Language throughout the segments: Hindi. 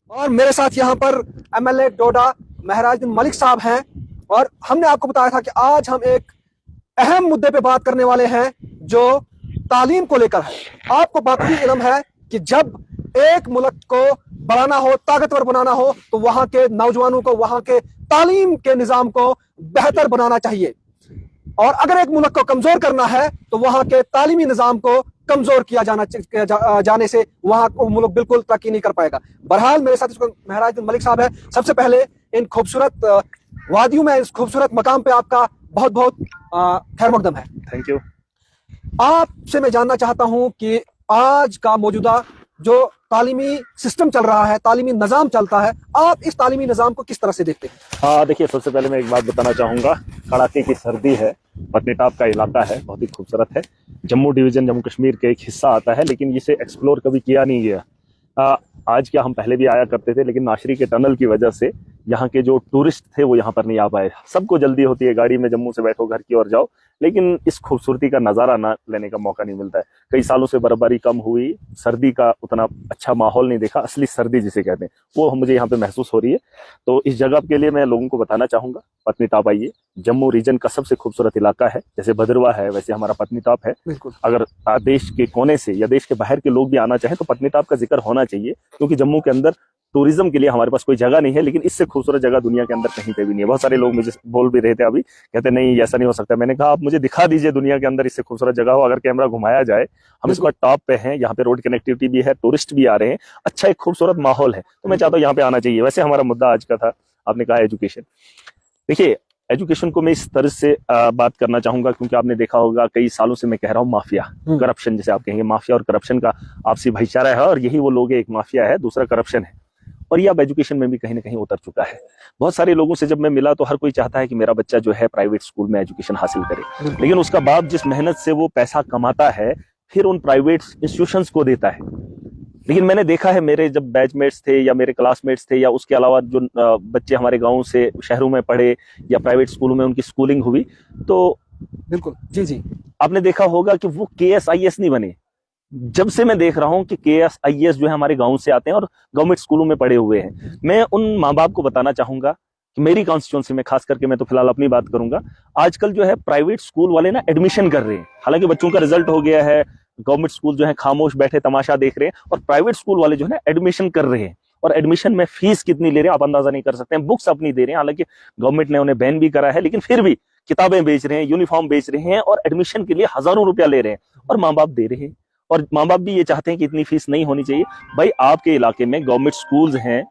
और मेरे साथ यहाँ पर एमएलए डोडा महराजुद्दीन मलिक साहब हैं। और हमने आपको बताया था कि आज हम एक अहम मुद्दे पे बात करने वाले हैं जो तालीम को लेकर है। आपको बाकी इल्म है कि जब एक मुल्क को बढ़ाना हो, ताकतवर बनाना हो, तो वहां के नौजवानों को, वहां के तालीम के निजाम को बेहतर बनाना चाहिए। और अगर एक मुल्क को कमजोर करना है तो वहां के तालीमी निजाम को कमजोर किया जाने से वहां को मुल्क बिल्कुल तरक्की नहीं कर पाएगा। बहरहाल मेरे साथ महराजुद्दीन मलिक साहब है। सबसे पहले इन खूबसूरत वादियों में, इस खूबसूरत मकाम पे आपका बहुत बहुत खैर मकदम है। Thank you. आपसे मैं जानना चाहता हूं कि आज का मौजूदा जो तालीमी सिस्टम चल रहा है, तालीमी निजाम चलता है, आप इस तालीमी निजाम को किस तरह से देखते हैं? हाँ देखिए, सबसे पहले मैं एक बात बताना चाहूँगा। कड़ाके की सर्दी है, पत्नीटॉप का इलाका है, बहुत ही खूबसूरत है। जम्मू डिवीज़न जम्मू कश्मीर का एक हिस्सा आता है, लेकिन इसे एक्सप्लोर कभी किया नहीं गया। आज क्या, हम पहले भी आया करते थे, लेकिन नाशरी के टनल की वजह से यहाँ के जो टूरिस्ट थे वो यहाँ पर नहीं आ पाए। सबको जल्दी होती है, गाड़ी में जम्मू से बैठो, घर की ओर जाओ, लेकिन इस खूबसूरती का नज़ारा ना लेने का मौका नहीं मिलता है। कई सालों से बर्फबारी कम हुई, सर्दी का उतना अच्छा माहौल नहीं देखा, असली सर्दी जिसे कहते हैं वो मुझे यहाँ पे महसूस हो रही है। तो इस जगह के लिए मैं लोगों को बताना चाहूँगा, पत्नीटॉप आइए। जम्मू रीजन का सबसे खूबसूरत इलाका है। जैसे भद्रवा है वैसे हमारा पत्नीटॉप है। अगर देश के कोने से या देश के बाहर के लोग भी आना चाहें तो पत्नीटॉप का जिक्र होना चाहिए, क्योंकि जम्मू के अंदर टूरिज्म के लिए हमारे पास कोई जगह नहीं है, लेकिन इससे खूबसूरत जगह दुनिया के अंदर कहीं पे भी नहीं है। बहुत सारे लोग मुझे बोल भी रहे थे अभी, कहते नहीं ऐसा नहीं हो सकता। मैंने कहा आप मुझे दिखा दीजिए दुनिया के अंदर इससे खूबसूरत जगह हो, अगर कैमरा घुमाया जाए। हम इसका टॉप पे हैं, यहाँ पे रोड कनेक्टिविटी भी है, टूरिस्ट भी आ रहे हैं, अच्छा एक खूबसूरत माहौल है, तो मैं चाहता हूँ यहाँ पे आना चाहिए। वैसे हमारा मुद्दा आज का था, आपने कहा एजुकेशन। देखिए, एजुकेशन को मैं इस तरह से बात करना चाहूंगा, क्योंकि आपने देखा होगा कई सालों से मैं कह रहा हूँ माफिया, करप्शन जिसे आप कहेंगे, माफिया और करप्शन का आपसी भाईचारा है, और यही वो लोग हैं, एक माफिया है, दूसरा करप्शन है। और ये अब एजुकेशन में भी कहीं ना कहीं उतर चुका है। बहुत सारे लोगों से जब मैं मिला तो हर कोई चाहता है कि मेरा बच्चा जो है प्राइवेट स्कूल में एजुकेशन हासिल करे, लेकिन उसका बाप जिस मेहनत से वो पैसा कमाता है फिर उन प्राइवेट इंस्टीट्यूशंस को देता है। लेकिन मैंने देखा है, मेरे जब बैचमेट्स थे या मेरे क्लासमेट्स थे या उसके अलावा जो बच्चे हमारे गाँव से शहरों में पढ़े या प्राइवेट स्कूलों में उनकी स्कूलिंग हुई, तो बिल्कुल जी जी, आपने देखा होगा कि वो KS IAS नहीं बने। जब से मैं देख रहा हूं कि KS IAS जो है हमारे गांव से आते हैं और गवर्नमेंट स्कूलों में पढ़े हुए हैं। मैं उन माँ बाप को बताना चाहूंगा कि मेरी कॉन्स्टिट्यूंसी में खास करके, मैं तो फिलहाल अपनी बात करूंगा, आजकल जो है प्राइवेट स्कूल वाले ना एडमिशन कर रहे हैं। हालांकि बच्चों का रिजल्ट हो गया है, गवर्नमेंट स्कूल जो है खामोश बैठे तमाशा देख रहे हैं, और प्राइवेट स्कूल वाले जो है एडमिशन कर रहे हैं। और एडमिशन में फीस कितनी ले रहे हैं आप अंदाजा नहीं कर सकते हैं। बुक्स अपनी दे रहे हैं, हालांकि गवर्नमेंट ने उन्हें बैन भी करा है, लेकिन फिर भी किताबें बेच रहे हैं, यूनिफॉर्म बेच रहे हैं, और एडमिशन के लिए हजारों रुपया ले रहे हैं, और माँ बाप दे रहे हैं। और माँ बाप भी ये चाहते हैं कि इतनी फीस नहीं होनी चाहिए। भाई, आपके इलाके में गवर्नमेंट स्कूल्स हैं,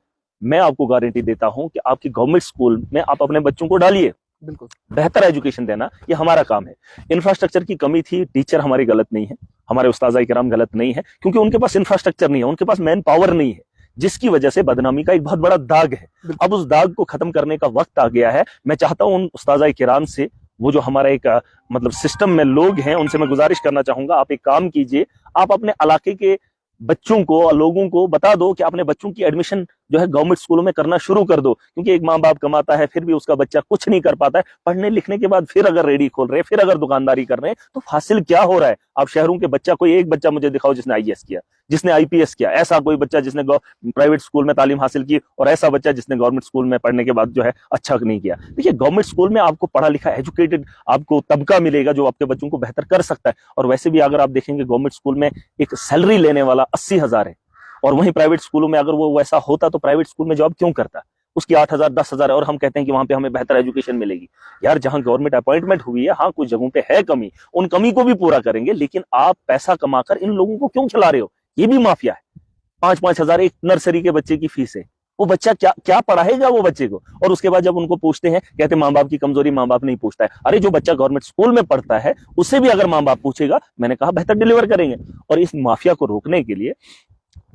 मैं आपको गारंटी देता हूं कि आपकी गवर्नमेंट स्कूल में आप अपने बच्चों को डालिए। बिल्कुल बेहतर एजुकेशन देना ये हमारा काम है। इंफ्रास्ट्रक्चर की कमी थी, टीचर हमारे गलत नहीं है, हमारे उस्ताद किराम गलत नहीं है, क्योंकि उनके पास इंफ्रास्ट्रक्चर नहीं है, उनके पास मैन पावर नहीं है, जिसकी वजह से बदनामी का एक बहुत बड़ा दाग है। अब उस दाग को खत्म करने का वक्त आ गया है। मैं चाहता हूं उन उस्ताद किराम से, वो जो हमारा एक मतलब सिस्टम में लोग हैं, उनसे मैं गुजारिश करना चाहूंगा, आप एक काम कीजिए, आप अपने इलाके के बच्चों को और लोगों को बता दो कि अपने बच्चों की एडमिशन जो है गवर्नमेंट स्कूलों में करना शुरू कर दो। क्योंकि एक माँ बाप कमाता है फिर भी उसका बच्चा कुछ नहीं कर पाता है। पढ़ने लिखने के बाद फिर अगर रेडी खोल रहे हैं, फिर अगर दुकानदारी कर रहे हैं, तो हासिल क्या हो रहा है? आप शहरों के बच्चा, कोई एक बच्चा मुझे दिखाओ जिसने IAS किया, जिसने IPS किया, ऐसा कोई बच्चा जिसने प्राइवेट स्कूल में तालीम हासिल की, और ऐसा बच्चा जिसने गवर्नमेंट स्कूल में पढ़ने के बाद जो है अच्छा नहीं किया। देखिए, गवर्नमेंट स्कूल में आपको पढ़ा लिखा एजुकेटेड आपको तबका मिलेगा जो आपके बच्चों को बेहतर कर सकता है। और वैसे भी अगर आप देखेंगे, गवर्नमेंट स्कूल में एक सैलरी लेने वाला 80,000 है, और वहीं प्राइवेट स्कूलों में अगर वो वैसा होता तो प्राइवेट स्कूल में जॉब क्यों करता? उसकी 8,000 10,000 है, और हम कहते हैं कि वहां पे हमें बेहतर एजुकेशन मिलेगी। यार, जहां गवर्नमेंट अपॉइंटमेंट हुई है, हाँ कुछ जगहों पे है कमी, उन कमी को भी पूरा करेंगे, लेकिन आप पैसा कमाकर इन लोगों को क्यों खिला रहे हो? ये भी माफिया है। 5-5 हजार एक नर्सरी के बच्चे की फीस है, वो बच्चा क्या क्या पढ़ाएगा वो बच्चे को? और उसके बाद जब उनको पूछते हैं, कहते माँ बाप की कमजोरी, माँ बाप नहीं पूछता है। अरे, जो बच्चा गवर्नमेंट स्कूल में पढ़ता है उससे भी अगर माँ बाप पूछेगा, मैंने कहा बेहतर डिलीवर करेंगे। और इस माफिया को रोकने के लिए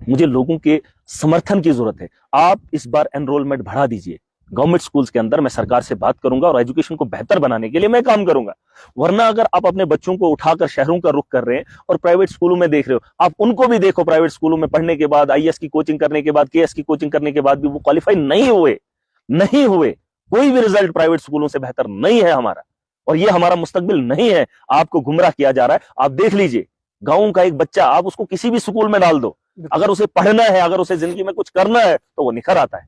मुझे लोगों के समर्थन की जरूरत है। आप इस बार एनरोलमेंट बढ़ा दीजिए गवर्नमेंट स्कूल्स के अंदर। मैं सरकार से बात करूंगा और एजुकेशन को बेहतर बनाने के लिए मैं काम करूंगा। वरना अगर आप अपने बच्चों को उठाकर शहरों का रुख कर रहे हैं और प्राइवेट स्कूलों में देख रहे हो, आप उनको भी देखो, प्राइवेट स्कूलों में पढ़ने के बाद, IAS की कोचिंग करने के बाद, KS की कोचिंग करने के बाद भी वो क्वालिफाई नहीं हुए। कोई भी रिजल्ट प्राइवेट स्कूलों से बेहतर नहीं है हमारा, और ये हमारा मुस्तकबिल नहीं है। आपको गुमराह किया जा रहा है। आप देख लीजिए, गांव का एक बच्चा, आप उसको किसी भी स्कूल में डाल दो, अगर उसे पढ़ना है, अगर उसे जिंदगी में कुछ करना है, तो वो निखर आता है,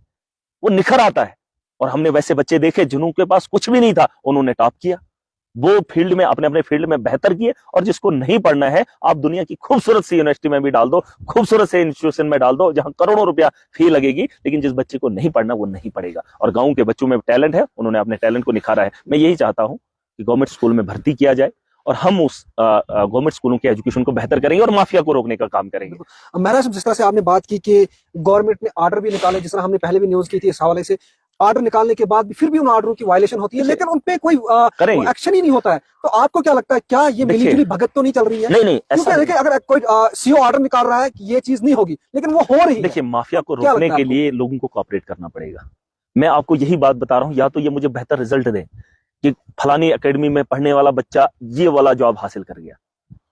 वो निखर आता है। और हमने वैसे बच्चे देखे जिनके पास कुछ भी नहीं था, उन्होंने टॉप किया, वो फील्ड में अपने अपने फील्ड में बेहतर किए। और जिसको नहीं पढ़ना है, आप दुनिया की खूबसूरत सी यूनिवर्सिटी में भी डाल दो, खूबसूरत से इंस्टीट्यूशन में डाल दो, जहां करोड़ों रुपया फी लगेगी, लेकिन जिस बच्चे को नहीं पढ़ना वो नहीं पढ़ेगा। और गांव के बच्चों में टैलेंट है, उन्होंने अपने टैलेंट को निखारा है। मैं यही चाहता हूं कि गवर्नमेंट स्कूल में भर्ती किया जाए और हम उस गवर्नमेंट स्कूलों के एजुकेशन को बेहतर करेंगे और माफिया को रोकने का काम करेंगे। महाराज साहब, जिस तरह से आपने बात की कि गवर्नमेंट ने ऑर्डर भी निकाले, जिस तरह हमने पहले भी न्यूज की थी इस हवाले से, ऑर्डर निकालने के बाद भी फिर भी उन ऑर्डरों की वायलेशन होती है, लेकिन उन पे कोई एक्शन ही नहीं होता है। तो आपको क्या लगता है, क्या ये मिलीजुली भगत तो नहीं चल रही है? नहीं, क्योंकि देखिए, अगर कोई सीओ ऑर्डर निकाल रहा है कि ये चीज नहीं होगी, लेकिन वो हो रही है। देखिए, माफिया को रोकने के लिए लोगों को कोऑपरेट करना पड़ेगा। मैं आपको यही बात बता रहा हूं, या तो ये मुझे बेहतर रिजल्ट दे कि फलानी एकेडमी में पढ़ने वाला बच्चा ये वाला जॉब हासिल कर गया,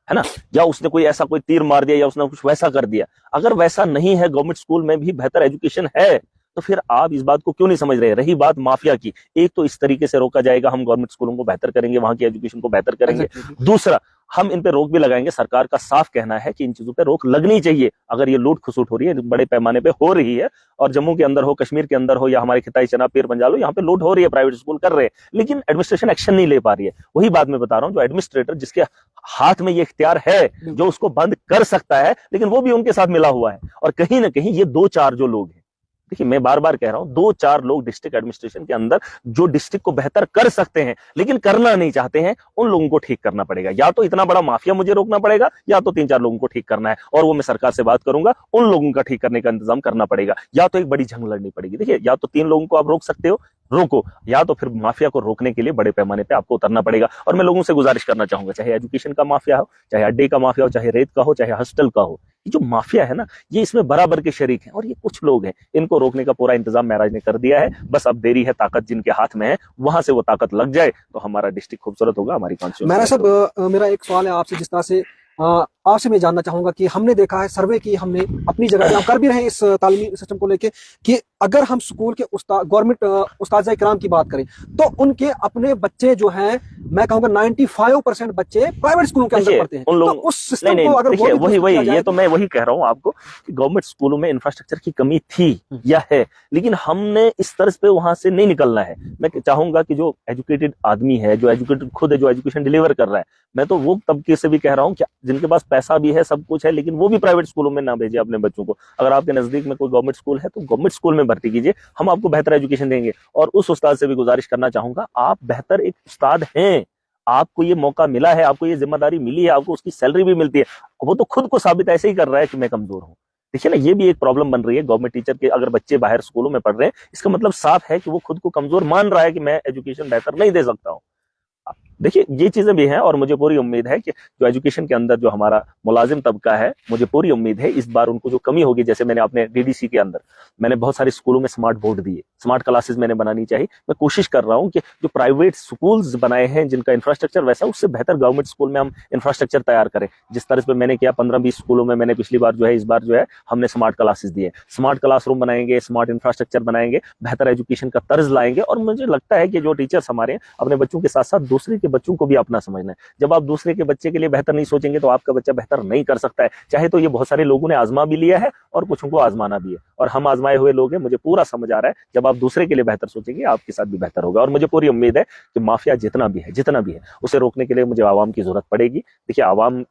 है ना, या उसने कोई ऐसा कोई तीर मार दिया, या उसने कुछ वैसा कर दिया। अगर वैसा नहीं है, गवर्नमेंट स्कूल में भी बेहतर एजुकेशन है, तो फिर आप इस बात को क्यों नहीं समझ रहे? रही बात माफिया की, एक तो इस तरीके से रोका जाएगा, हम गवर्नमेंट स्कूलों को बेहतर करेंगे, वहां की एजुकेशन को बेहतर करेंगे। दूसरा, हम इन पे रोक भी लगाएंगे। सरकार का साफ कहना है कि इन चीजों पे रोक लगनी चाहिए। अगर ये लूट खसुट हो रही है, बड़े पैमाने पे हो रही है, और जम्मू के अंदर हो, कश्मीर के अंदर हो, या हमारे खिताई चना पीर पंजाल हो, यहाँ पे लूट हो रही है, प्राइवेट स्कूल कर रहे हैं, लेकिन एडमिनिस्ट्रेशन एक्शन नहीं ले पा रही है। वही बात मैं बता रहा हूँ, जो एडमिनिस्ट्रेटर जिसके हाथ में ये इख्तियार है, जो उसको बंद कर सकता है, लेकिन वो भी उनके साथ मिला हुआ है। और कहीं ना कहीं ये 2-4 जो लोग हैं, देखिए मैं बार बार कह रहा हूं, 2-4 लोग डिस्ट्रिक्ट एडमिनिस्ट्रेशन के अंदर जो डिस्ट्रिक्ट को बेहतर कर सकते हैं, लेकिन करना नहीं चाहते हैं, उन लोगों को ठीक करना पड़ेगा। या तो इतना बड़ा माफिया मुझे रोकना पड़ेगा, या तो 3-4 लोगों को ठीक करना है, और वो मैं सरकार से बात करूंगा, उन लोगों का ठीक करने का इंतजाम करना पड़ेगा। या तो एक बड़ी जंग लड़नी पड़ेगी। देखिए, या तो 3 लोगों को आप रोक सकते हो, रोको, या तो फिर माफिया को रोकने के लिए बड़े पैमाने पे आपको उतरना पड़ेगा। और मैं लोगों से गुजारिश करना चाहूंगा, चाहे एजुकेशन का माफिया हो, चाहे अड्डे का माफिया हो, चाहे रेत का हो, चाहे हॉस्टल का हो, ये जो माफिया है ना, ये इसमें बराबर के शरीक हैं, और ये कुछ लोग हैं, इनको रोकने का पूरा इंतजाम महराज ने कर दिया है। बस अब देरी है, ताकत जिनके हाथ में है वहां से वो ताकत लग जाए, तो हमारा डिस्ट्रिक्ट खूबसूरत होगा, हमारी कॉन्स्टिट्यूएंसी। महाराज साहब, मेरा एक सवाल है आपसे, जिस तरह से आपसे मैं जानना चाहूंगा कि हमने देखा है, सर्वे की हमने अपनी जगह पे, हम कर भी रहे हैं इस तालीमी सिस्टम को लेके, कि अगर हम स्कूल के गवर्नमेंट उस्ताद किराम की बात करें, तो उनके अपने बच्चे जो हैं, मैं कहूंगा 95% बच्चे प्राइवेट स्कूलों के अंदर पढ़ते हैं। उन लोग तो उस सिस्टम को अगर वही ये तो मैं वही कह रहा हूं आपको कि गवर्नमेंट स्कूलों में इंफ्रास्ट्रक्चर की कमी थी या है, लेकिन हमने इस तर्ज पे वहां से नहीं निकलना है। मैं चाहूंगा कि जो एजुकेटेड आदमी है, जो एजुकेटेड खुद है, जो एजुकेशन डिलीवर कर रहा है, मैं तो वो तबके से भी कह रहा हूँ कि जिनके पास पैसा भी है, सब कुछ है, लेकिन वो भी प्राइवेट स्कूलों में ना भेजे अपने बच्चों को। अगर आपके नजदीक में कोई गवर्नमेंट स्कूल है, तो गवर्नमेंट स्कूल में भर्ती कीजिए, हम आपको बेहतर एजुकेशन देंगे। और उस उस्ताद से भी गुजारिश करना चाहूंगा, आप बेहतर एक उस्ताद हैं, आपको ये मौका मिला है, आपको ये जिम्मेदारी मिली है, आपको उसकी सैलरी भी मिलती है, वो तो खुद को साबित ऐसे ही कर रहा है कि मैं कमजोर हूँ। देखिए ना, ये भी एक प्रॉब्लम बन रही है गवर्नमेंट टीचर के। अगर बच्चे बाहर स्कूलों में पढ़ रहे हैं, इसका मतलब साफ है कि वो खुद को कमजोर मान रहा है कि मैं एजुकेशन बेहतर नहीं दे सकता हूँ। देखिए, ये चीजें भी हैं, और मुझे पूरी उम्मीद है कि जो एजुकेशन के अंदर जो हमारा मुलाजिम तबका है, मुझे पूरी उम्मीद है इस बार उनको जो कमी होगी, जैसे मैंने अपने डीडीसी के अंदर मैंने बहुत सारे स्कूलों में स्मार्ट बोर्ड दिए, स्मार्ट क्लासेस मैंने बनानी चाहिए। मैं कोशिश कर रहा हूं कि जो प्राइवेट स्कूल्स बनाए हैं, जिनका इंफ्रास्ट्रक्चर वैसा, उससे बेहतर गवर्नमेंट स्कूल में हम इंफ्रास्ट्रक्चर तैयार करें। जिस तरह पे मैंने किया 15-20 स्कूलों में, मैंने पिछली बार जो है, इस बार जो है, हमने स्मार्ट क्लासेस दिए, स्मार्ट क्लासरूम बनाएंगे, स्मार्ट इंफ्रास्ट्रक्चर बनाएंगे, बेहतर एजुकेशन का तर्ज लाएंगे। और मुझे लगता है कि जो टीचर्स हमारे अपने बच्चों के साथ साथ दूसरे के बच्चों को भी अपना समझना है। जब आप दूसरे के बच्चे के लिए बेहतर नहीं सोचेंगे, तो आपका बच्चा बेहतर नहीं कर सकता है। चाहे तो ये बहुत सारे लोगों ने आजमा भी लिया है, और कुछ को आजमाना भी है, और हम आजमाए हुए लोग हैं। मुझे पूरा समझ आ रहा है, जब आप दूसरे के लिए बेहतर सोचेंगे, आपके साथ भी बेहतर होगा। और मुझे पूरी उम्मीद है कि माफिया जितना भी है, उसे रोकने के लिए मुझे आवाम की जरूरत पड़ेगी। देखिए, आवाम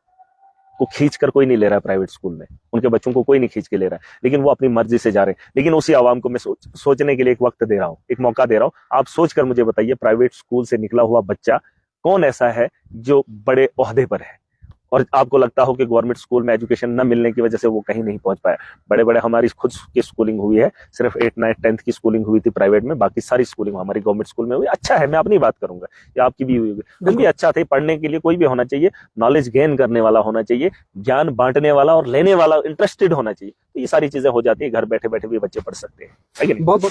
को खींच कर कोई नहीं ले रहा है प्राइवेट स्कूल में, उनके बच्चों को कोई नहीं खींच के ले रहा है, लेकिन वो अपनी मर्जी से जा रहे हैं। लेकिन उसी आवाम को मैं सोचने के लिए एक वक्त दे रहा हूँ, एक मौका दे रहा हूँ। आप सोचकर मुझे बताइए, प्राइवेट स्कूल से निकला हुआ बच्चा कौन ऐसा है जो बड़े ओहदे पर है, और आपको लगता हो कि गवर्नमेंट स्कूल में एजुकेशन न मिलने की वजह से वो कहीं नहीं पहुंच पाया। बड़े बड़े हमारी खुद की स्कूलिंग हुई है, सिर्फ 8, 9, 10th की स्कूलिंग हुई थी प्राइवेट में, बाकी सारी स्कूलिंग हमारी गवर्नमेंट स्कूल में हुई। अच्छा है, मैं अपनी बात करूंगा, या आपकी भी हुई होगी। हम भी अच्छा थे, पढ़ने के लिए कोई भी होना चाहिए, नॉलेज गेन करने वाला होना चाहिए, ज्ञान बांटने वाला और लेने वाला इंटरेस्टेड होना चाहिए। तो ये सारी चीजें हो जाती है, घर बैठे बैठे भी बच्चे पढ़ सकते हैं। बहुत